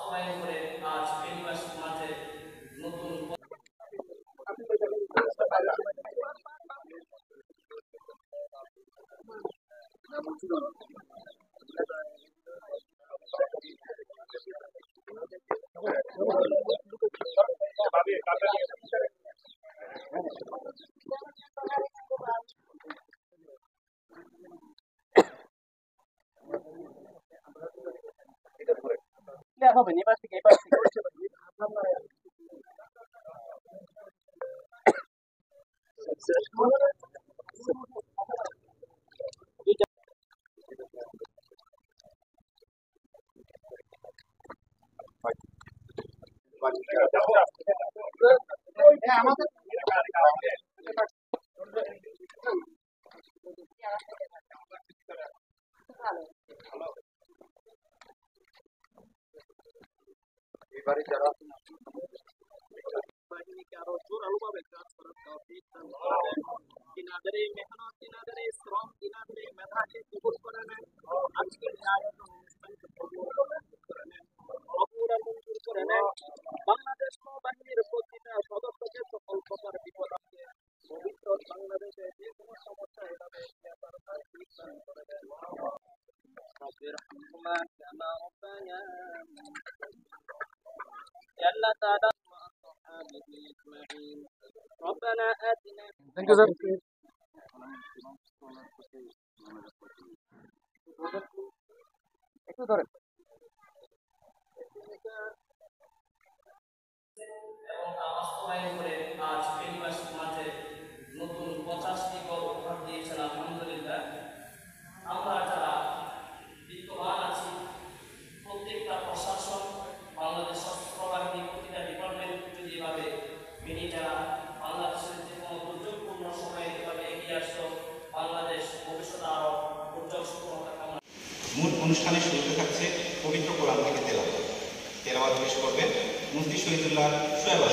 বাস্তবায়ন করে আজ ফেনীবাসীর মাঝে নতুন হবে এবার থেকে এবার থেকে আমাদের এবারে যারা বাহিনীকে আরো জোরালোভাবে কাজ করার তৌফিক দান করেন। তিনাদের এই মেহনত, তিনাদের এই শ্রম, তিনাদের এই মেধাকে কবুল করে নেন। আজকের এই আয়োজন অনুষ্ঠানকে কবুল করে নেন, কবুল আর মঞ্জুর করে নেন। বাংলাদেশ নৌবাহিনীর প্রতিটা সদস্যকে সকল প্রকার বিপদ আছে পবিত্র বাংলাদেশে যে কোনো সমস্যা এভাবে দান করে দেন। يلا تعالى مع أصحابه أجمعين ربنا آتنا একটু ধরে এবং তা বাস্তবায়ন করে আজ ফেনীবাসীর মাঝে নতুন 50টি গড় উপহার দিয়েছেন। আলহামদুলিল্লাহ, আমরা যারা বিদ্যমান আছি প্রত্যেকটা প্রশাসন, বাংলাদেশ সশস্ত্র বাহিনী প্রতিটা ডিপার্টমেন্ট যদি এভাবে ফেনী যারা বাংলাদেশের যে কোনো দুর্যোগপূর্ণ সময়ে এভাবে এগিয়ে আসতো, বাংলাদেশ ভবিষ্যতে আরও উজ্জ্বল সফলতা কামনা। মূল অনুষ্ঠানের শুরুতে থাকছে পবিত্র কোরআন থেকে তেলাওয়াত পেশ করবেন মুফতি শহীদুল্লাহ সোহেব।